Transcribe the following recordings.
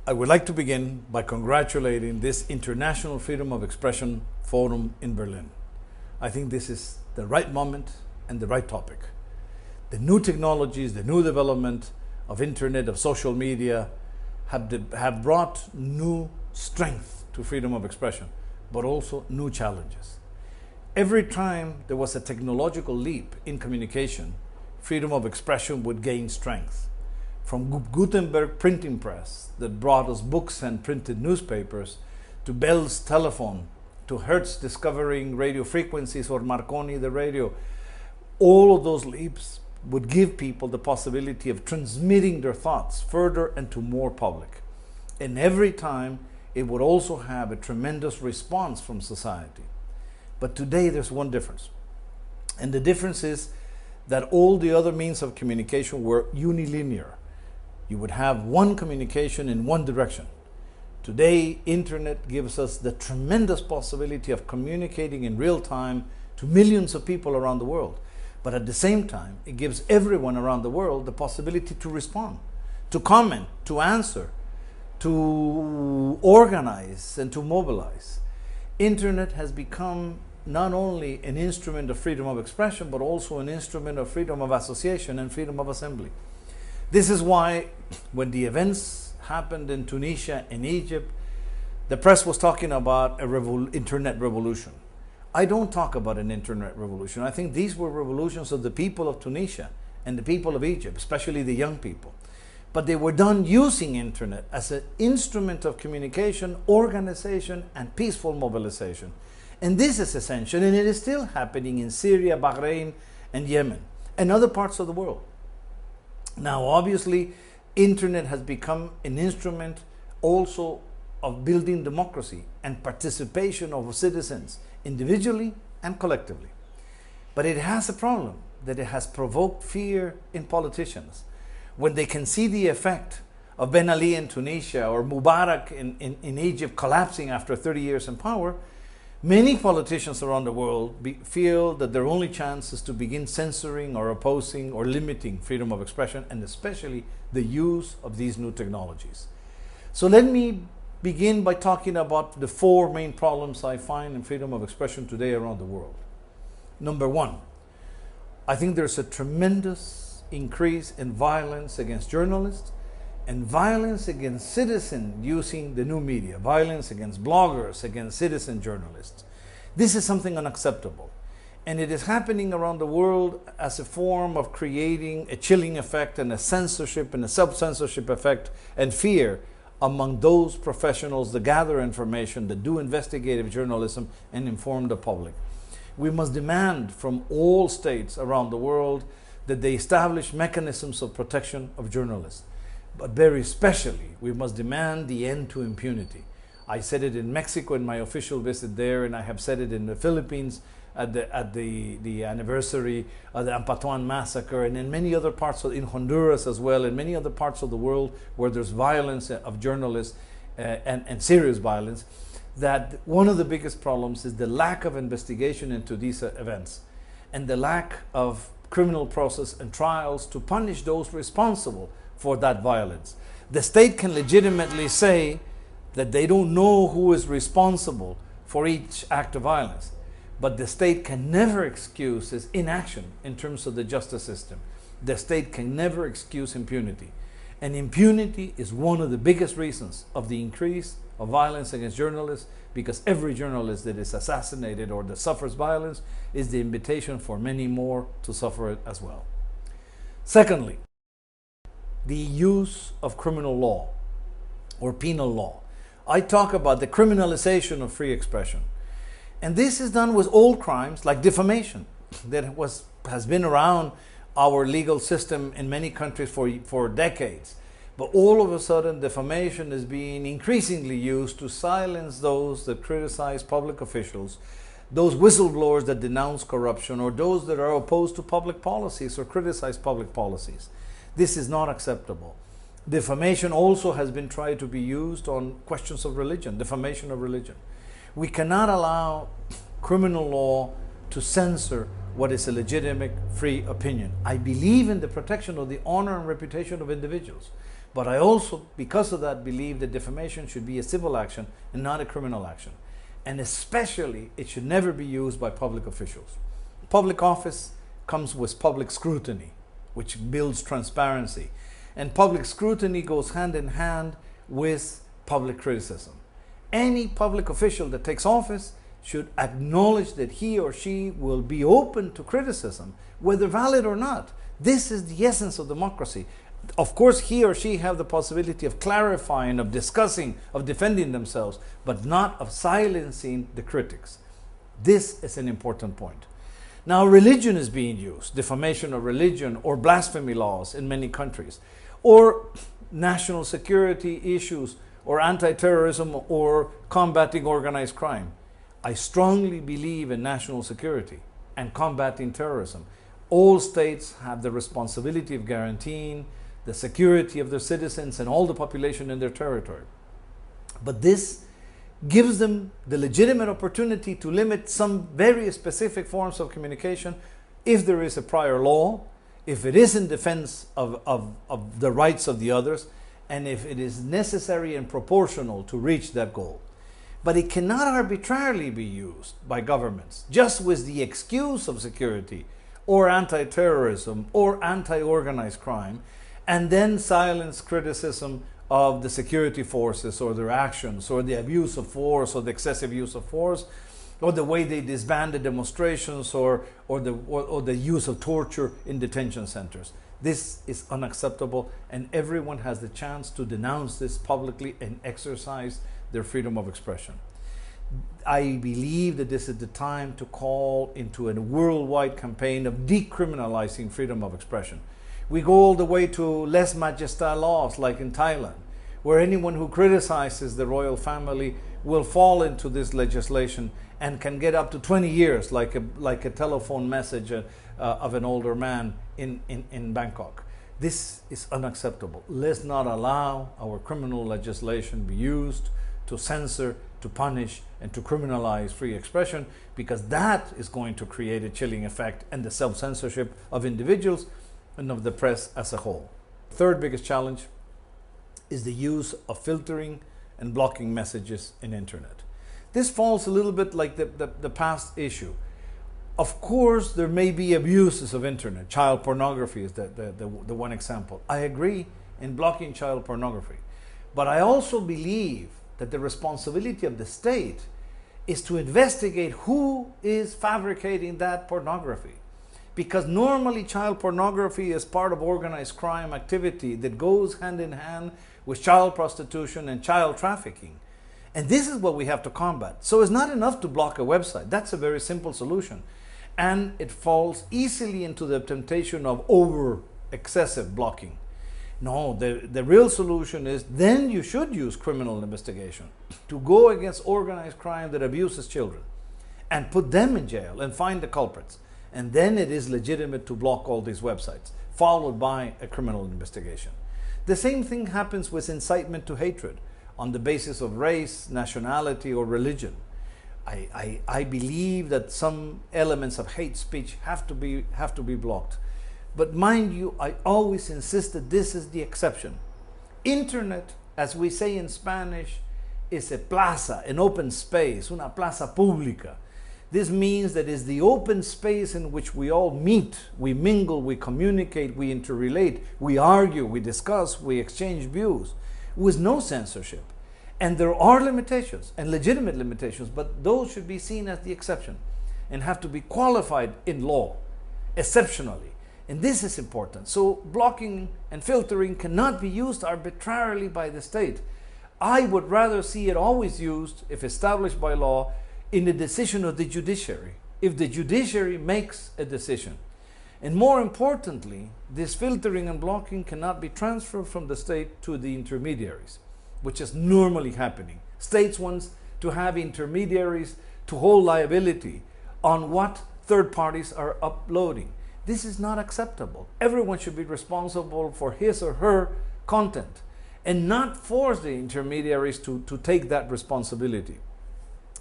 I would like to begin by congratulating this International Freedom of Expression Forum in Berlin. I think this is the right moment and the right topic. The new technologies, the new development of internet, of social media have brought new strength to freedom of expression, but also new challenges. Every time there was a technological leap in communication, freedom of expression would gain strength. From Gutenberg printing press that brought us books and printed newspapers, to Bell's telephone, to Hertz discovering radio frequencies, or Marconi the radio, all of those leaps would give people the possibility of transmitting their thoughts further and to more public. And every time it would also have a tremendous response from society. But today there's one difference. And the difference is that all the other means of communication were unilinear. You would have one communication in one direction. Today, internet gives us the tremendous possibility of communicating in real time to millions of people around the world. But at the same time, it gives everyone around the world the possibility to respond, to comment, to answer, to organize, and to mobilize. Internet has become not only an instrument of freedom of expression, but also an instrument of freedom of association and freedom of assembly. This is why when the events happened in Tunisia and Egypt, the press was talking about an internet revolution. I don't talk about an internet revolution. I think these were revolutions of the people of Tunisia and the people of Egypt, especially the young people. But they were done using internet as an instrument of communication, organization, and peaceful mobilization. And this is essential, and it is still happening in Syria, Bahrain, and Yemen, and other parts of the world. Now, obviously, internet has become an instrument also of building democracy and participation of citizens individually and collectively. But it has a problem, that it has provoked fear in politicians. When they can see the effect of Ben Ali in Tunisia or Mubarak in Egypt collapsing after 30 years in power, many politicians around the world feel that their only chance is to begin censoring or opposing or limiting freedom of expression, and especially the use of these new technologies. So let me begin by talking about the four main problems I find in freedom of expression today around the world. Number one, I think there's a tremendous increase in violence against journalists and violence against citizens using the new media, violence against bloggers, against citizen journalists. This is something unacceptable. And it is happening around the world as a form of creating a chilling effect and a censorship and a self-censorship effect and fear among those professionals that gather information, that do investigative journalism and inform the public. We must demand from all states around the world that they establish mechanisms of protection of journalists. But very especially, we must demand the end to impunity. I said it in Mexico in my official visit there, and I have said it in the Philippines at the anniversary of the Ampatuan massacre, and in many other parts in Honduras as well, and many other parts of the world where there's violence of journalists and serious violence, that one of the biggest problems is the lack of investigation into these events and the lack of criminal process and trials to punish those responsible for that violence. The state can legitimately say that they don't know who is responsible for each act of violence, but the state can never excuse its inaction in terms of the justice system. The state can never excuse impunity. And impunity is one of the biggest reasons of the increase of violence against journalists, because every journalist that is assassinated or that suffers violence is the invitation for many more to suffer it as well. Secondly, the use of criminal law or penal law. I talk about the criminalization of free expression. And this is done with old crimes like defamation that has been around our legal system in many countries for decades. But all of a sudden, defamation is being increasingly used to silence those that criticize public officials, those whistleblowers that denounce corruption, or those that are opposed to public policies or criticize public policies. This is not acceptable. Defamation also has been tried to be used on questions of religion, defamation of religion. We cannot allow criminal law to censor what is a legitimate free opinion. I believe in the protection of the honor and reputation of individuals. But I also, because of that, believe that defamation should be a civil action and not a criminal action. And especially, it should never be used by public officials. Public office comes with public scrutiny, which builds transparency. And public scrutiny goes hand in hand with public criticism. Any public official that takes office should acknowledge that he or she will be open to criticism, whether valid or not. This is the essence of democracy. Of course, he or she have the possibility of clarifying, of discussing, of defending themselves, but not of silencing the critics. This is an important point. Now, religion is being used, defamation of religion or blasphemy laws in many countries, or national security issues, or anti-terrorism, or combating organized crime. I strongly believe in national security and combating terrorism. All states have the responsibility of guaranteeing the security of their citizens and all the population in their territory. But this gives them the legitimate opportunity to limit some very specific forms of communication if there is a prior law, if it is in defense of the rights of the others, and if it is necessary and proportional to reach that goal. But it cannot arbitrarily be used by governments just with the excuse of security or anti-terrorism or anti-organized crime, and then silence criticism of the security forces or their actions or the abuse of force or the excessive use of force or the way they disbanded demonstrations or the use of torture in detention centers. This is unacceptable, and everyone has the chance to denounce this publicly and exercise their freedom of expression. I believe that this is the time to call into a worldwide campaign of decriminalizing freedom of expression. We go all the way to lèse majesté laws like in Thailand, where anyone who criticizes the royal family will fall into this legislation and can get up to 20 years, like a telephone message of an older man in Bangkok. This is unacceptable. Let's not allow our criminal legislation be used to censor, to punish, and to criminalize free expression, because that is going to create a chilling effect and the self-censorship of individuals and of the press as a whole. Third biggest challenge is the use of filtering and blocking messages in internet. This falls a little bit like the past issue. Of course, there may be abuses of internet. Child pornography is the one example. I agree in blocking child pornography. But I also believe that the responsibility of the state is to investigate who is fabricating that pornography. Because normally child pornography is part of organized crime activity that goes hand in hand with child prostitution and child trafficking. And this is what we have to combat. So it's not enough to block a website. That's a very simple solution. And it falls easily into the temptation of excessive blocking. No, the real solution is then you should use criminal investigation to go against organized crime that abuses children and put them in jail and find the culprits. And then it is legitimate to block all these websites, followed by a criminal investigation. The same thing happens with incitement to hatred on the basis of race, nationality, or religion. I believe that some elements of hate speech have to be blocked. But mind you, I always insist that this is the exception. Internet, as we say in Spanish, is a plaza, an open space, una plaza pública. This means that it's the open space in which we all meet, we mingle, we communicate, we interrelate, we argue, we discuss, we exchange views, with no censorship. And there are limitations, and legitimate limitations, but those should be seen as the exception and have to be qualified in law, exceptionally. And this is important. So blocking and filtering cannot be used arbitrarily by the state. I would rather see it always used, if established by law, in the decision of the judiciary, if the judiciary makes a decision. And more importantly, this filtering and blocking cannot be transferred from the state to the intermediaries, which is normally happening. States want to have intermediaries to hold liability on what third parties are uploading. This is not acceptable. Everyone should be responsible for his or her content and not force the intermediaries to take that responsibility.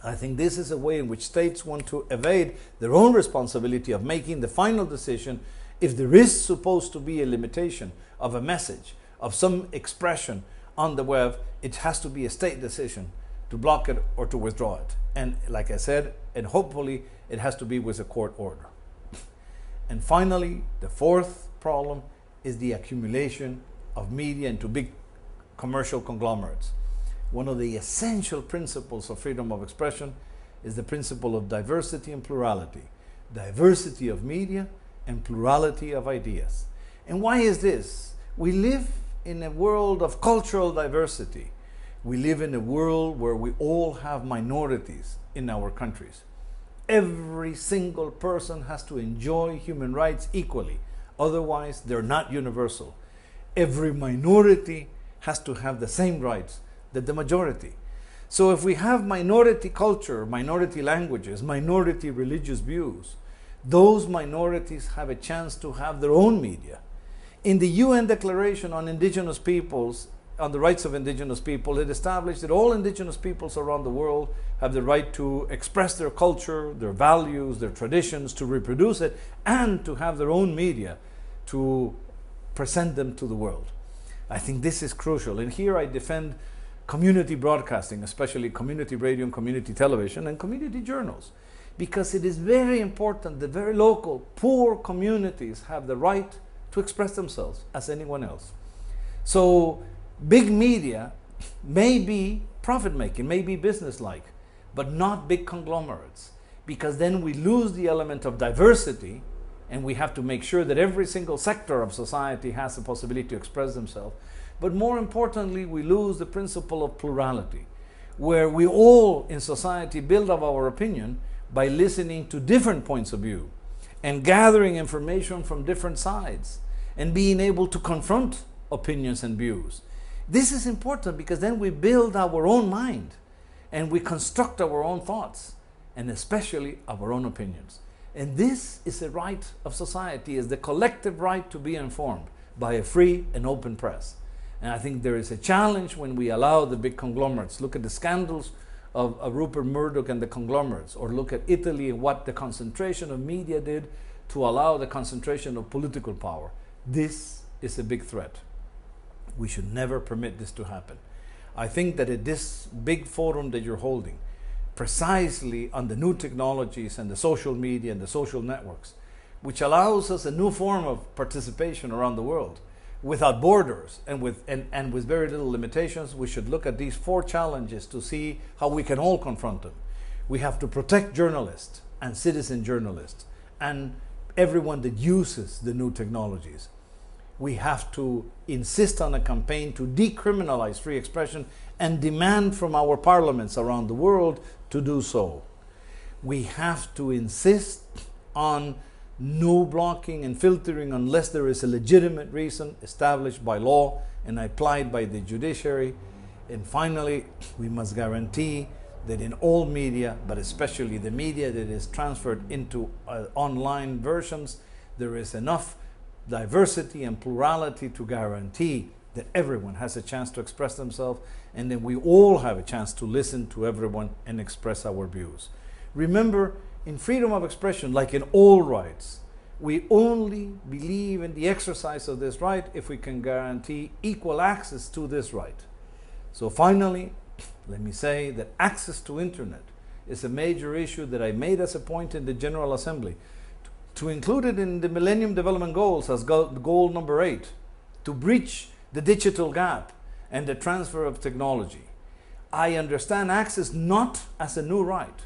I think this is a way in which states want to evade their own responsibility of making the final decision if there is supposed to be a limitation of a message of some expression on the web, it has to be a state decision to block it or to withdraw it. And like I said, and hopefully it has to be with a court order. And finally, the fourth problem is the accumulation of media into big commercial conglomerates. One of the essential principles of freedom of expression is the principle of diversity and plurality. Diversity of media and plurality of ideas. And why is this? We live in a world of cultural diversity. We live in a world where we all have minorities in our countries. Every single person has to enjoy human rights equally. Otherwise, they're not universal. Every minority has to have the same rights that the majority. So if we have minority culture, minority languages, minority religious views, those minorities have a chance to have their own media. In the UN Declaration on Indigenous Peoples, on the rights of indigenous people, it established that all indigenous peoples around the world have the right to express their culture, their values, their traditions, to reproduce it, and to have their own media to present them to the world. I think this is crucial. And here I defend community broadcasting, especially community radio and community television and community journals, because it is very important that very local, poor communities have the right to express themselves as anyone else. So big media may be profit-making, may be business-like, but not big conglomerates, because then we lose the element of diversity, and we have to make sure that every single sector of society has the possibility to express themselves. But more importantly, we lose the principle of plurality, where we all in society build up our opinion by listening to different points of view and gathering information from different sides and being able to confront opinions and views. This is important because then we build our own mind and we construct our own thoughts and especially our own opinions. And this is a right of society, is the collective right to be informed by a free and open press. And I think there is a challenge when we allow the big conglomerates. Look at the scandals of Rupert Murdoch and the conglomerates, or look at Italy and what the concentration of media did to allow the concentration of political power. This is a big threat. We should never permit this to happen. I think that at this big forum that you're holding, precisely on the new technologies and the social media and the social networks, which allows us a new form of participation around the world, without borders and with very little limitations, we should look at these four challenges to see how we can all confront them. We have to protect journalists and citizen journalists and everyone that uses the new technologies. We have to insist on a campaign to decriminalize free expression and demand from our parliaments around the world to do so. We have to insist on no blocking and filtering unless there is a legitimate reason established by law and applied by the judiciary. And finally, we must guarantee that in all media, but especially the media that is transferred into online versions, there is enough diversity and plurality to guarantee that everyone has a chance to express themselves, and then we all have a chance to listen to everyone and express our views. Remember, in freedom of expression, like in all rights, we only believe in the exercise of this right if we can guarantee equal access to this right. So finally, let me say that access to internet is a major issue that I made as a point in the General Assembly to include it in the Millennium Development Goals as goal number 8, to breach the digital gap and the transfer of technology. I understand access not as a new right,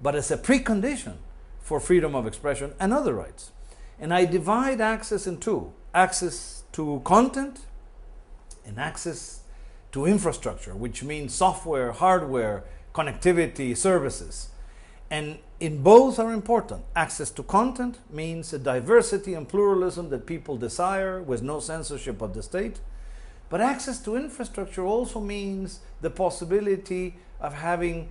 but as a precondition for freedom of expression and other rights. And I divide access in two: access to content and access to infrastructure, which means software, hardware, connectivity, services. And in both are important. Access to content means a diversity and pluralism that people desire with no censorship of the state. But access to infrastructure also means the possibility of having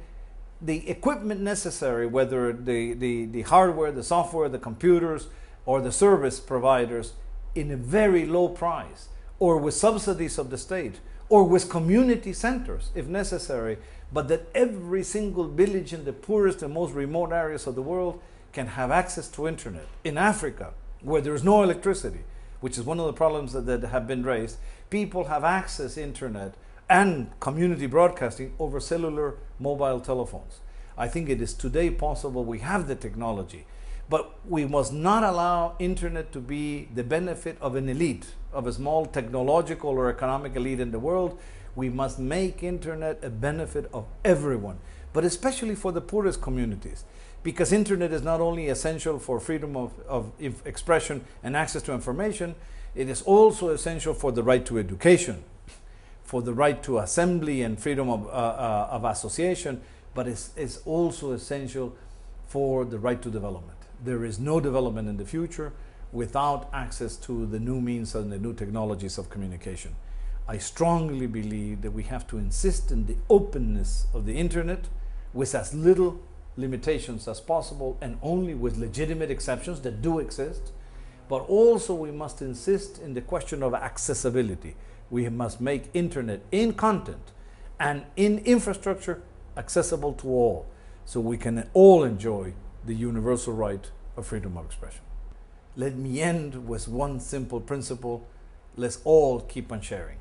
the equipment necessary, whether the hardware, the software, the computers, or the service providers, in a very low price, or with subsidies of the state, or with community centers if necessary, but that every single village in the poorest and most remote areas of the world can have access to internet. In Africa, where there is no electricity, which is one of the problems that have been raised. People have access to internet and community broadcasting over cellular mobile telephones. I think it is today possible. We have the technology, but we must not allow internet to be the benefit of an elite, of a small technological or economic elite in the world. We must make internet a benefit of everyone, but especially for the poorest communities, because internet is not only essential for freedom of expression and access to information, it is also essential for the right to education, for the right to assembly and freedom of association, but it's also essential for the right to development. There is no development in the future without access to the new means and the new technologies of communication. I strongly believe that we have to insist in the openness of the internet with as little limitations as possible and only with legitimate exceptions that do exist. But also we must insist in the question of accessibility. We must make internet in content and in infrastructure accessible to all, so we can all enjoy the universal right of freedom of expression. Let me end with one simple principle: let's all keep on sharing.